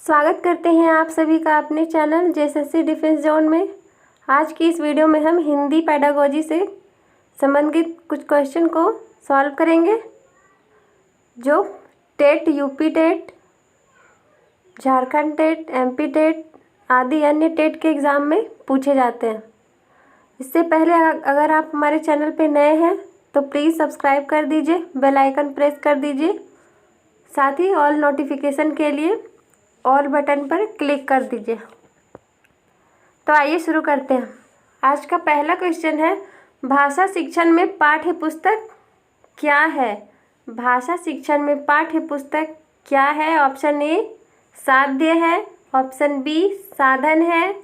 स्वागत करते हैं आप सभी का अपने चैनल जेएसएससी डिफेंस जोन में। आज की इस वीडियो में हम हिंदी पेडागोजी से संबंधित कुछ क्वेश्चन को सॉल्व करेंगे जो TET, UP TET, Jharkhand TET, MP TET आदि अन्य टेट के एग्ज़ाम में पूछे जाते हैं। इससे पहले अगर आप हमारे चैनल पर नए हैं तो प्लीज़ सब्सक्राइब कर दीजिए, बेल आइकन प्रेस कर दीजिए, साथ ही ऑल नोटिफिकेशन के लिए ऑल बटन पर क्लिक कर दीजिए। तो आइए शुरू करते हैं। आज का पहला क्वेश्चन है, भाषा शिक्षण में पाठ्य पुस्तक क्या है? भाषा शिक्षण में पाठ्य पुस्तक क्या है? ऑप्शन ए साध्य है, ऑप्शन बी साधन है,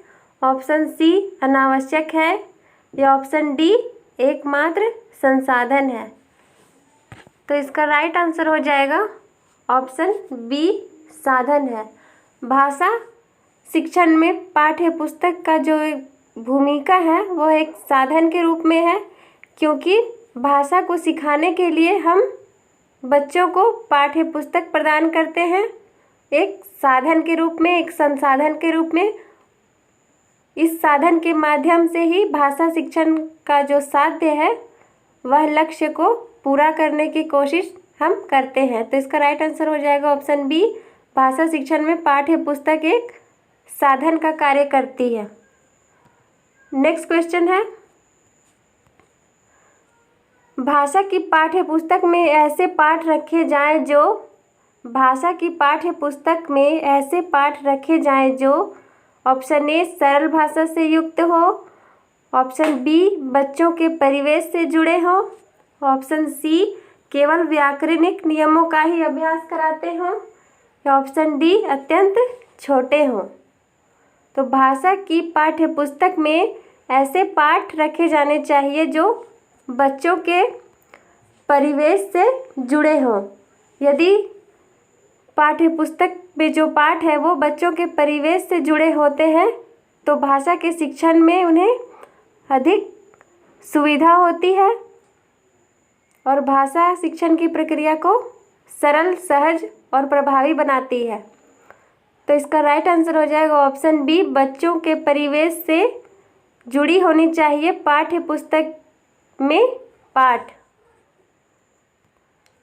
ऑप्शन सी अनावश्यक है या ऑप्शन डी एकमात्र संसाधन है। तो इसका राइट आंसर हो जाएगा ऑप्शन बी साधन है। भाषा शिक्षण में पाठ्य पुस्तक का जो भूमिका है वह एक साधन के रूप में है, क्योंकि भाषा को सिखाने के लिए हम बच्चों को पाठ्य पुस्तक प्रदान करते हैं एक साधन के रूप में, एक संसाधन के रूप में। इस साधन के माध्यम से ही भाषा शिक्षण का जो साध्य है वह लक्ष्य को पूरा करने की कोशिश हम करते हैं। तो इसका राइट आंसर हो जाएगा ऑप्शन बी, भाषा शिक्षण में पाठ्य पुस्तक एक साधन का कार्य करती है। नेक्स्ट क्वेश्चन है, भाषा की पाठ्य पुस्तक में ऐसे पाठ रखे जाएं जो भाषा की पाठ्य पुस्तक में ऐसे पाठ रखे जाएं जो ऑप्शन ए सरल भाषा से युक्त हो, ऑप्शन बी बच्चों के परिवेश से जुड़े हों, ऑप्शन सी केवल व्याकरणिक नियमों का ही अभ्यास कराते हों या ऑप्शन डी अत्यंत छोटे हों। तो भाषा की पाठ्य पुस्तक में ऐसे पाठ रखे जाने चाहिए जो बच्चों के परिवेश से जुड़े हों। यदि पाठ्य पुस्तक में जो पाठ है वो बच्चों के परिवेश से जुड़े होते हैं तो भाषा के शिक्षण में उन्हें अधिक सुविधा होती है और भाषा शिक्षण की प्रक्रिया को सरल, सहज और प्रभावी बनाती है। तो इसका राइट आंसर हो जाएगा ऑप्शन बी, बच्चों के परिवेश से जुड़ी होनी चाहिए पाठ्य पुस्तक में पाठ।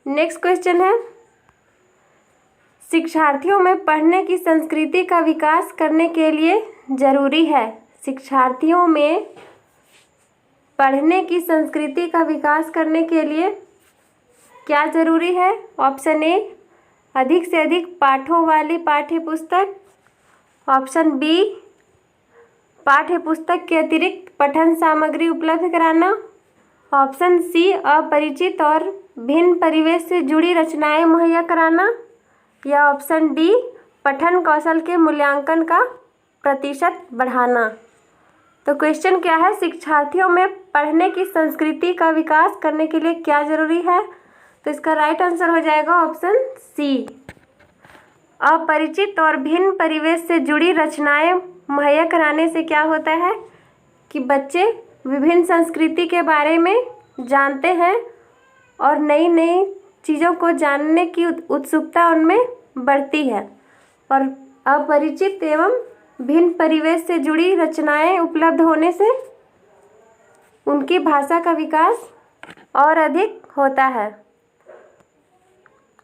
नेक्स्ट क्वेश्चन है, शिक्षार्थियों में पढ़ने की संस्कृति का विकास करने के लिए जरूरी है। शिक्षार्थियों में पढ़ने की संस्कृति का विकास करने के लिए क्या जरूरी है? ऑप्शन ए अधिक से अधिक पाठों वाली पाठ्य पुस्तक, ऑप्शन बी पाठ्य पुस्तक के अतिरिक्त पठन सामग्री उपलब्ध कराना, ऑप्शन सी अपरिचित और भिन्न परिवेश से जुड़ी रचनाएं मुहैया कराना या ऑप्शन डी पठन कौशल के मूल्यांकन का प्रतिशत बढ़ाना। तो क्वेश्चन क्या है, शिक्षार्थियों में पढ़ने की संस्कृति का विकास करने के लिए क्या जरूरी है? तो इसका राइट आंसर हो जाएगा ऑप्शन सी, अपरिचित और भिन्न परिवेश से जुड़ी रचनाएं मुहैया कराने से क्या होता है कि बच्चे विभिन्न संस्कृति के बारे में जानते हैं और नई नई चीज़ों को जानने की उत्सुकता उनमें बढ़ती है और अपरिचित एवं भिन्न परिवेश से जुड़ी रचनाएं उपलब्ध होने से उनकी भाषा का विकास और अधिक होता है।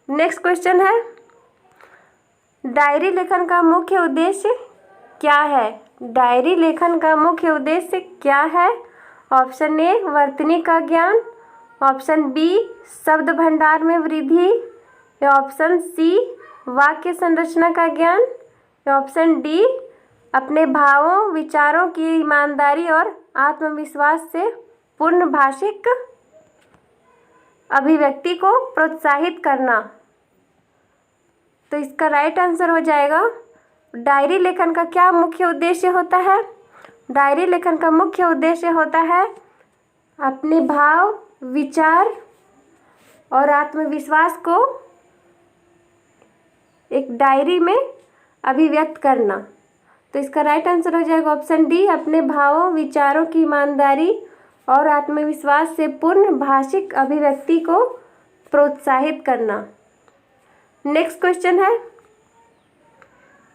नेक्स्ट क्वेश्चन है, डायरी लेखन का मुख्य उद्देश्य क्या है? डायरी लेखन का मुख्य उद्देश्य क्या है? ऑप्शन ए वर्तनी का ज्ञान, ऑप्शन बी शब्द भंडार में वृद्धि या ऑप्शन सी वाक्य संरचना का ज्ञान या ऑप्शन डी अपने भावों विचारों की ईमानदारी और आत्मविश्वास से पूर्ण भाषिक अभिव्यक्ति को प्रोत्साहित करना। तो इसका राइट आंसर हो जाएगा, डायरी लेखन का क्या मुख्य उद्देश्य होता है? डायरी लेखन का मुख्य उद्देश्य होता है अपने भाव, विचार और आत्मविश्वास को एक डायरी में अभिव्यक्त करना। तो इसका राइट आंसर हो जाएगा ऑप्शन डी, अपने भावों विचारों की ईमानदारी और आत्मविश्वास से पूर्ण भाषिक अभिव्यक्ति को प्रोत्साहित करना। नेक्स्ट क्वेश्चन है,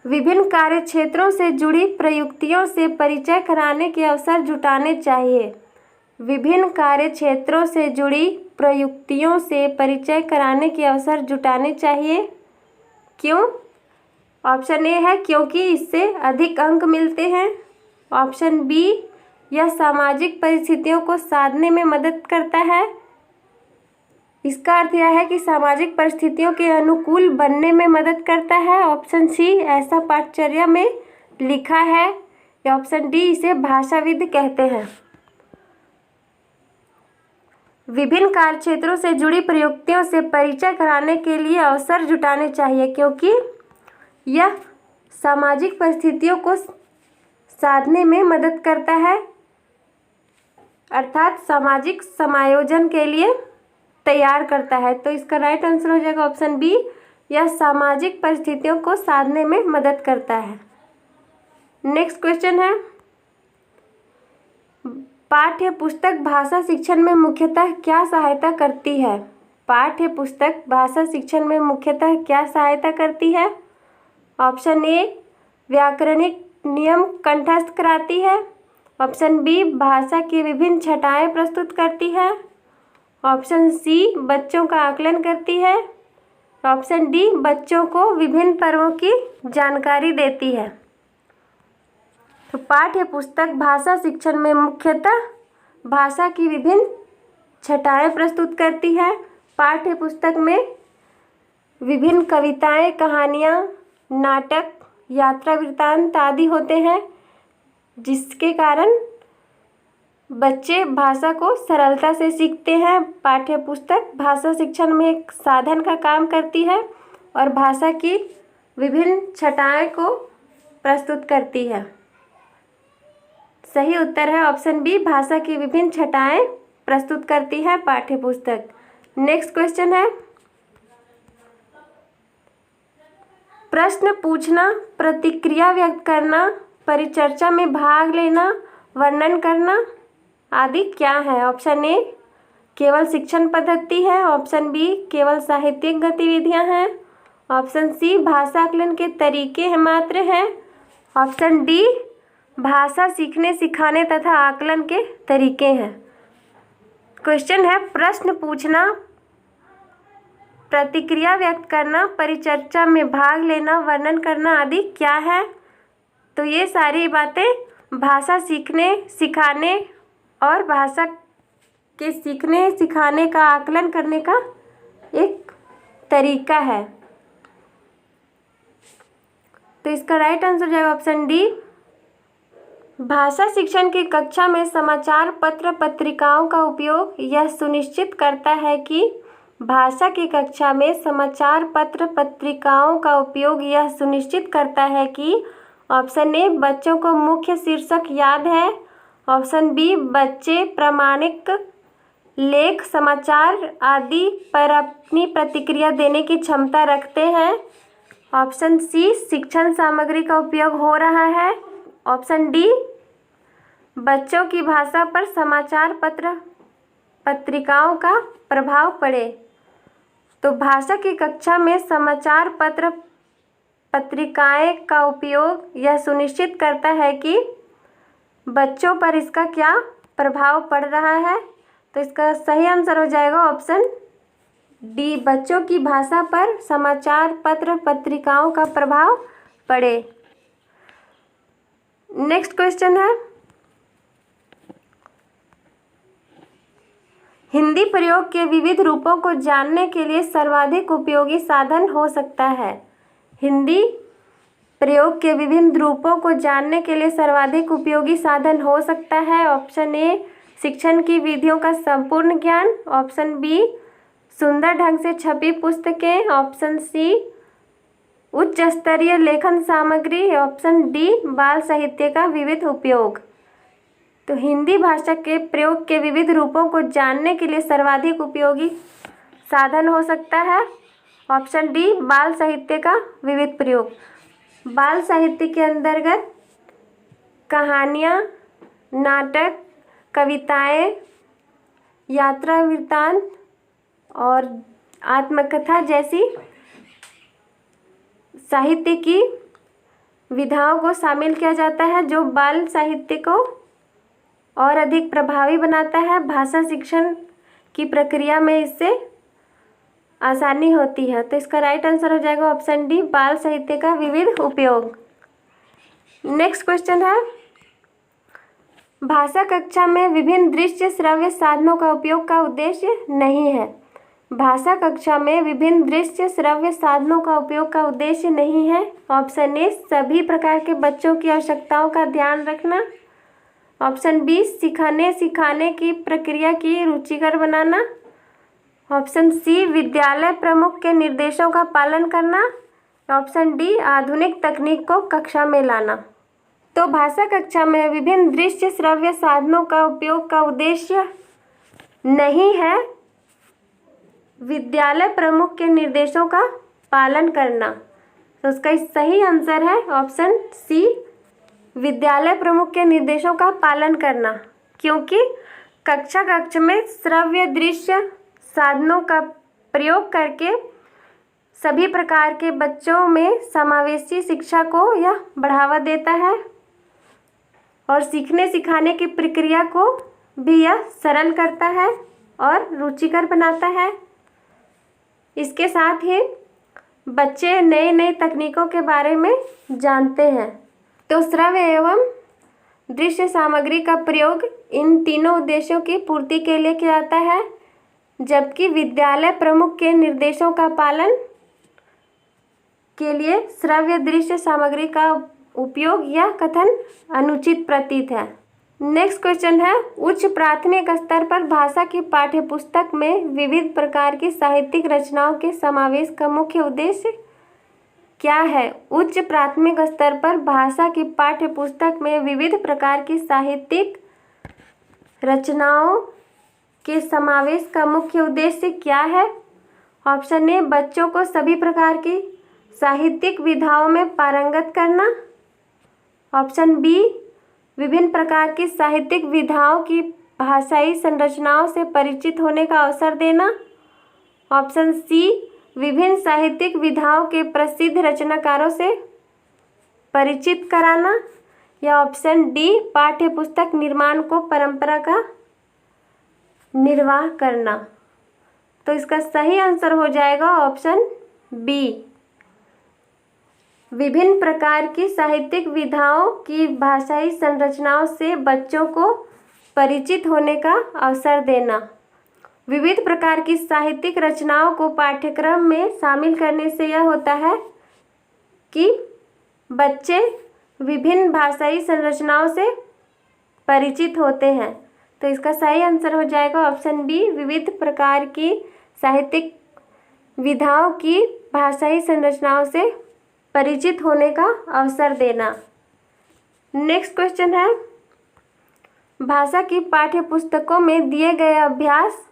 विभिन्न कार्य क्षेत्रों से जुड़ी प्रयुक्तियों से परिचय कराने के अवसर जुटाने चाहिए। विभिन्न कार्य क्षेत्रों से जुड़ी प्रयुक्तियों से परिचय कराने के अवसर जुटाने चाहिए। क्यों? ऑप्शन ए है क्योंकि इससे अधिक अंक मिलते हैं। ऑप्शन बी, यह सामाजिक परिस्थितियों को साधने में मदद करता है। इसका अर्थ यह है कि सामाजिक परिस्थितियों के अनुकूल बनने में मदद करता है। ऑप्शन सी, ऐसा पाठचर्या में लिखा है। या ऑप्शन डी, इसे भाषाविद कहते हैं। विभिन्न कार्य क्षेत्रों से जुड़ी प्रयुक्तियों से परिचय कराने के लिए अवसर जुटाने चाहिए क्योंकि यह सामाजिक परिस्थितियों को साधने में मदद करता है, अर्थात सामाजिक समायोजन के लिए तैयार करता है। तो इसका राइट आंसर हो जाएगा ऑप्शन बी, यह सामाजिक परिस्थितियों को साधने में मदद करता है। नेक्स्ट क्वेश्चन है, पाठ्य पुस्तक भाषा शिक्षण में मुख्यतः क्या सहायता करती है? पाठ्य पुस्तक भाषा शिक्षण में मुख्यतः क्या सहायता करती है? ऑप्शन ए, व्याकरणिक नियम कंठस्थ कराती है। ऑप्शन बी, भाषा की विभिन्न छटाएं प्रस्तुत करती है। ऑप्शन सी, बच्चों का आकलन करती है। ऑप्शन डी, बच्चों को विभिन्न पर्वों की जानकारी देती है। तो पाठ्य पुस्तक भाषा शिक्षण में मुख्यतः भाषा की विभिन्न छटाएं प्रस्तुत करती है। पाठ्य पुस्तक में विभिन्न कविताएं, कहानियाँ, नाटक, यात्रा वृत्तांत आदि होते हैं, जिसके कारण बच्चे भाषा को सरलता से सीखते हैं। पाठ्य पुस्तक भाषा शिक्षण में एक साधन का काम करती है और भाषा की विभिन्न छटाएं को प्रस्तुत करती है। सही उत्तर है ऑप्शन बी, भाषा की विभिन्न छटाएं प्रस्तुत करती है पाठ्य पुस्तक। नेक्स्ट क्वेश्चन है, प्रश्न पूछना, प्रतिक्रिया व्यक्त करना, परिचर्चा में भाग लेना, वर्णन करना आदि क्या है? ऑप्शन ए, केवल शिक्षण पद्धति है। ऑप्शन बी, केवल साहित्यिक गतिविधियां हैं। ऑप्शन सी, भाषा आकलन के तरीके मात्र हैं। ऑप्शन डी, भाषा सीखने, सिखाने तथा आकलन के तरीके हैं। क्वेश्चन है, प्रश्न पूछना, प्रतिक्रिया व्यक्त करना, परिचर्चा में भाग लेना, वर्णन करना आदि क्या है? तो ये सारी बातें भाषा सीखने, सिखाने और भाषा के सीखने, सिखाने का आकलन करने का एक तरीका है। तो इसका राइट आंसर जाएगा ऑप्शन डी। भाषा शिक्षण की कक्षा में समाचार पत्र पत्रिकाओं का उपयोग यह सुनिश्चित करता है कि भाषा की कक्षा में समाचार पत्र पत्रिकाओं का उपयोग यह सुनिश्चित करता है कि ऑप्शन ए, बच्चों को मुख्य शीर्षक याद है। ऑप्शन बी, बच्चे प्रामाणिक लेख, समाचार आदि पर अपनी प्रतिक्रिया देने की क्षमता रखते हैं। ऑप्शन सी, शिक्षण सामग्री का उपयोग हो रहा है। ऑप्शन डी, बच्चों की भाषा पर समाचार पत्र पत्रिकाओं का प्रभाव पड़े। तो भाषा की कक्षा में समाचार पत्र पत्रिकाएं का उपयोग यह सुनिश्चित करता है कि बच्चों पर इसका क्या प्रभाव पड़ रहा है। तो इसका सही आंसर हो जाएगा ऑप्शन डी, बच्चों की भाषा पर समाचार पत्र पत्रिकाओं का प्रभाव पड़े। नेक्स्ट क्वेश्चन है, हिंदी प्रयोग के विविध रूपों को जानने के लिए सर्वाधिक उपयोगी साधन हो सकता है। हिंदी प्रयोग के विभिन्न रूपों को जानने के लिए सर्वाधिक उपयोगी साधन हो सकता है। ऑप्शन ए, शिक्षण की विधियों का संपूर्ण ज्ञान। ऑप्शन बी, सुंदर ढंग से छपी पुस्तकें। ऑप्शन सी, उच्च स्तरीय लेखन सामग्री। ऑप्शन डी, बाल साहित्य का विविध उपयोग। तो हिंदी भाषा के प्रयोग के विविध रूपों को जानने के लिए सर्वाधिक उपयोगी साधन हो सकता है ऑप्शन डी, बाल साहित्य का विविध प्रयोग। बाल साहित्य के अंतर्गत कहानियाँ, नाटक, कविताएं, यात्रा वृत्तांत और आत्मकथा जैसी साहित्य की विधाओं को शामिल किया जाता है जो बाल साहित्य को और अधिक प्रभावी बनाता है। भाषा शिक्षण की प्रक्रिया में इससे आसानी होती है। तो इसका राइट आंसर हो जाएगा ऑप्शन डी, बाल साहित्य का विविध उपयोग। नेक्स्ट क्वेश्चन है, भाषा कक्षा में विभिन्न दृश्य श्रव्य साधनों का उपयोग का उद्देश्य नहीं है। भाषा कक्षा में विभिन्न दृश्य श्रव्य साधनों का उपयोग का उद्देश्य नहीं है। ऑप्शन ए, सभी प्रकार के बच्चों की आवश्यकताओं का ध्यान रखना। ऑप्शन बी, सिखाने की प्रक्रिया की रुचिकर बनाना। ऑप्शन सी, विद्यालय प्रमुख के निर्देशों का पालन करना। ऑप्शन डी, आधुनिक तकनीक को कक्षा में लाना। तो भाषा कक्षा में विभिन्न दृश्य श्रव्य साधनों का उपयोग का उद्देश्य नहीं है विद्यालय प्रमुख के निर्देशों का पालन करना। तो उसका सही आंसर है ऑप्शन सी, विद्यालय प्रमुख के निर्देशों का पालन करना, क्योंकि कक्ष में श्रव्य दृश्य साधनों का प्रयोग करके सभी प्रकार के बच्चों में समावेशी शिक्षा को यह बढ़ावा देता है और सीखने सिखाने की प्रक्रिया को भी यह सरल करता है और रुचिकर बनाता है। इसके साथ ही बच्चे नई नई तकनीकों के बारे में जानते हैं। तो श्रव्य एवं दृश्य सामग्री का प्रयोग इन तीनों उद्देश्यों की पूर्ति के लिए किया जाता है, जबकि विद्यालय प्रमुख के निर्देशों का पालन के लिए श्रव्य दृश्य सामग्री का उपयोग यह कथन अनुचित प्रतीत है। नेक्स्ट क्वेश्चन है, उच्च प्राथमिक स्तर पर भाषा की पाठ्यपुस्तक में विविध प्रकार की साहित्यिक रचनाओं के समावेश का मुख्य उद्देश्य क्या है? उच्च प्राथमिक स्तर पर भाषा की पाठ्यपुस्तक में विविध प्रकार की साहित्यिक रचनाओं के समावेश का मुख्य उद्देश्य क्या है? ऑप्शन ए, बच्चों को सभी प्रकार की साहित्यिक विधाओं में पारंगत करना। ऑप्शन बी, विभिन्न प्रकार की साहित्यिक विधाओं की भाषाई संरचनाओं से परिचित होने का अवसर देना। ऑप्शन सी, विभिन्न साहित्यिक विधाओं के प्रसिद्ध रचनाकारों से परिचित कराना। या ऑप्शन डी, पाठ्यपुस्तक निर्माण को परंपरा का निर्वाह करना। तो इसका सही आंसर हो जाएगा ऑप्शन बी, विभिन्न प्रकार की साहित्यिक विधाओं की भाषाई संरचनाओं से बच्चों को परिचित होने का अवसर देना। विविध प्रकार की साहित्यिक रचनाओं को पाठ्यक्रम में शामिल करने से यह होता है कि बच्चे विभिन्न भाषाई संरचनाओं से परिचित होते हैं। तो इसका सही आंसर हो जाएगा ऑप्शन बी, विविध प्रकार की साहित्यिक विधाओं की भाषाई संरचनाओं से परिचित होने का अवसर देना। नेक्स्ट क्वेश्चन है, भाषा की पाठ्यपुस्तकों में दिए गए अभ्यास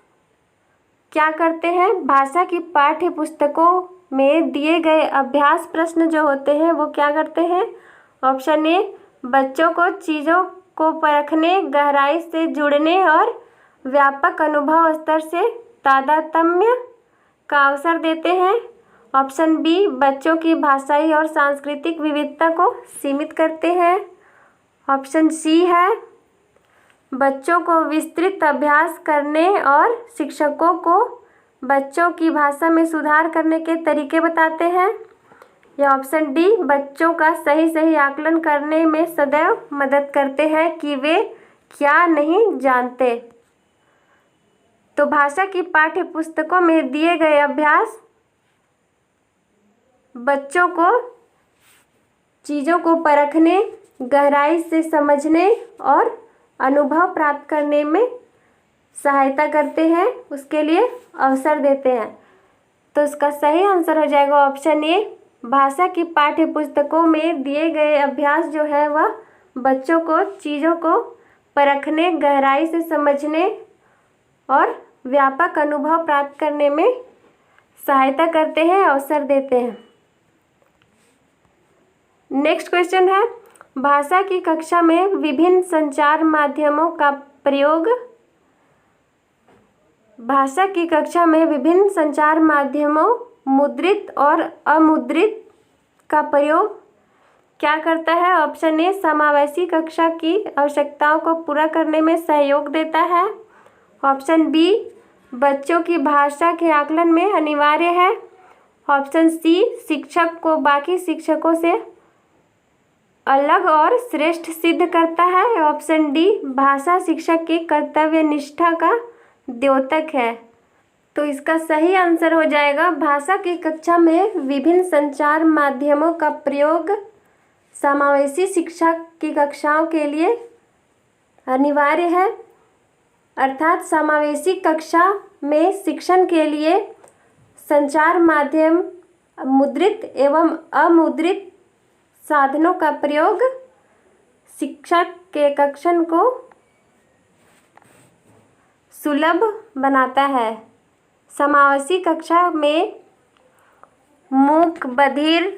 क्या करते हैं? भाषा की पाठ्यपुस्तकों में दिए गए अभ्यास प्रश्न जो होते हैं वो क्या करते हैं? ऑप्शन ए, बच्चों को चीज़ों को परखने, गहराई से जुड़ने और व्यापक अनुभव स्तर से तादात्म्य का अवसर देते हैं। ऑप्शन बी, बच्चों की भाषाई और सांस्कृतिक विविधता को सीमित करते हैं। ऑप्शन सी है, बच्चों को विस्तृत अभ्यास करने और शिक्षकों को बच्चों की भाषा में सुधार करने के तरीके बताते हैं। या ऑप्शन डी, बच्चों का सही आकलन करने में सदैव मदद करते हैं कि वे क्या नहीं जानते। तो भाषा की पाठ्यपुस्तकों में दिए गए अभ्यास बच्चों को चीज़ों को परखने, गहराई से समझने और अनुभव प्राप्त करने में सहायता करते हैं, उसके लिए अवसर देते हैं। तो इसका सही आंसर हो जाएगा ऑप्शन ए, भाषा की पाठ्यपुस्तकों में दिए गए अभ्यास जो है वह बच्चों को चीज़ों को परखने, गहराई से समझने और व्यापक अनुभव प्राप्त करने में सहायता करते हैं, अवसर देते हैं। नेक्स्ट क्वेश्चन है, भाषा की कक्षा में विभिन्न संचार माध्यमों का प्रयोग। भाषा की कक्षा में विभिन्न संचार माध्यमों मुद्रित और अमुद्रित का प्रयोग क्या करता है? ऑप्शन ए, समावेशी कक्षा की आवश्यकताओं को पूरा करने में सहयोग देता है। ऑप्शन बी, बच्चों की भाषा के आकलन में अनिवार्य है। ऑप्शन सी, शिक्षक को बाकी शिक्षकों से अलग और श्रेष्ठ सिद्ध करता है। ऑप्शन डी, भाषा शिक्षक की कर्तव्य निष्ठा का द्योतक है। तो इसका सही आंसर हो जाएगा, भाषा की कक्षा में विभिन्न संचार माध्यमों का प्रयोग समावेशी शिक्षा की कक्षाओं के लिए अनिवार्य है। अर्थात समावेशी कक्षा में शिक्षण के लिए संचार माध्यम, मुद्रित एवं अमुद्रित साधनों का प्रयोग शिक्षक के कक्षण को सुलभ बनाता है। समावेशी कक्षा में मूक, बधिर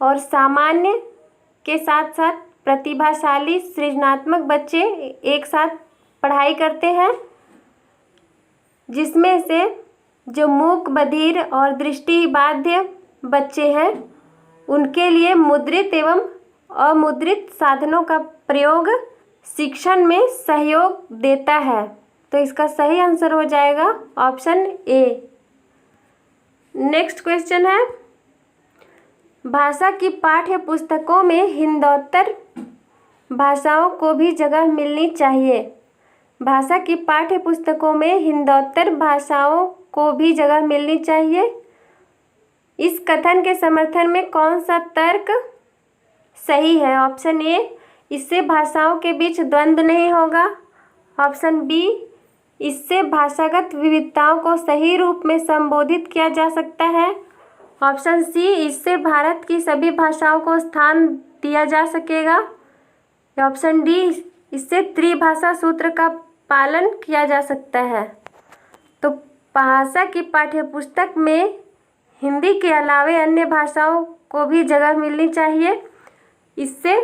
और सामान्य के साथ साथ प्रतिभाशाली सृजनात्मक बच्चे एक साथ पढ़ाई करते हैं, जिसमें से जो मूक, बधिर और दृष्टिबाध्य बच्चे हैं उनके लिए मुद्रित एवं अमुद्रित साधनों का प्रयोग शिक्षण में सहयोग देता है। तो इसका सही आंसर हो जाएगा ऑप्शन ए। नेक्स्ट क्वेश्चन है, भाषा की पाठ्य पुस्तकों में हिंदोत्तर भाषाओं को भी जगह मिलनी चाहिए। भाषा की पाठ्य पुस्तकों में हिंदोत्तर भाषाओं को भी जगह मिलनी चाहिए। इस कथन के समर्थन में कौन सा तर्क सही है? ऑप्शन ए, इससे भाषाओं के बीच द्वंद्व नहीं होगा। ऑप्शन बी, इससे भाषागत विविधताओं को सही रूप में संबोधित किया जा सकता है। ऑप्शन सी, इससे भारत की सभी भाषाओं को स्थान दिया जा सकेगा। ऑप्शन डी, इससे त्रिभाषा सूत्र का पालन किया जा सकता है। तो भाषा की पाठ्यपुस्तक में हिंदी के अलावे अन्य भाषाओं को भी जगह मिलनी चाहिए। इससे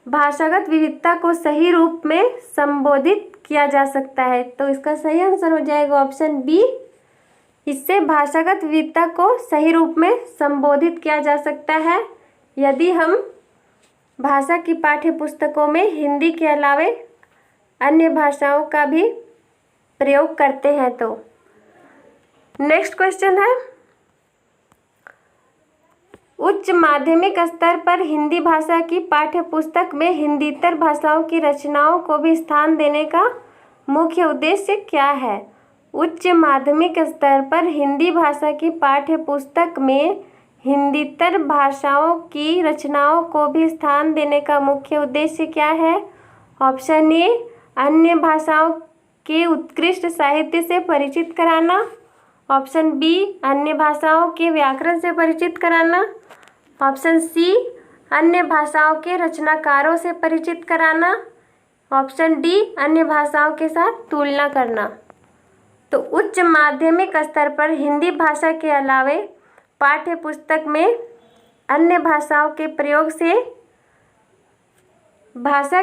भाषागत विविधता को सही रूप में संबोधित किया जा सकता है। तो इसका सही आंसर हो जाएगा ऑप्शन बी, इससे भाषागत विविधता को सही रूप में संबोधित किया जा सकता है यदि हम भाषा की पाठ्यपुस्तकों में हिंदी के अलावे अन्य भाषाओं का भी प्रयोग करते हैं। तो नेक्स्ट क्वेश्चन है, उच्च माध्यमिक स्तर पर हिंदी भाषा की पाठ्यपुस्तक में हिंदीतर भाषाओं की रचनाओं को भी स्थान देने का मुख्य उद्देश्य क्या है? उच्च माध्यमिक स्तर पर हिंदी भाषा की पाठ्यपुस्तक में हिंदीतर भाषाओं की रचनाओं को भी स्थान देने का मुख्य उद्देश्य क्या है? ऑप्शन ए, अन्य भाषाओं के उत्कृष्ट साहित्य से परिचित कराना। ऑप्शन बी, अन्य भाषाओं के व्याकरण से परिचित कराना। ऑप्शन सी, अन्य भाषाओं के रचनाकारों से परिचित कराना। ऑप्शन डी, अन्य भाषाओं के साथ तुलना करना। तो उच्च माध्यमिक स्तर पर हिंदी भाषा के अलावे पाठ्यपुस्तक में अन्य भाषाओं के प्रयोग से भाषा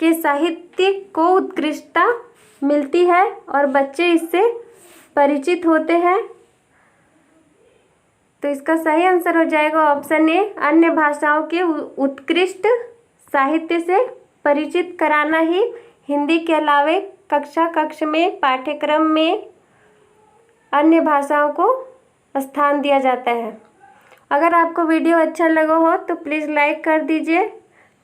के साहित्य को उत्कृष्टता मिलती है और बच्चे इससे परिचित होते हैं। तो इसका सही आंसर हो जाएगा ऑप्शन ए, अन्य भाषाओं के उत्कृष्ट साहित्य से परिचित कराना ही हिंदी के अलावे कक्ष में पाठ्यक्रम में अन्य भाषाओं को स्थान दिया जाता है। अगर आपको वीडियो अच्छा लगा हो तो प्लीज़ लाइक कर दीजिए,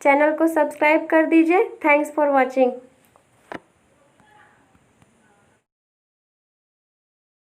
चैनल को सब्सक्राइब कर दीजिए। Thanks for watching.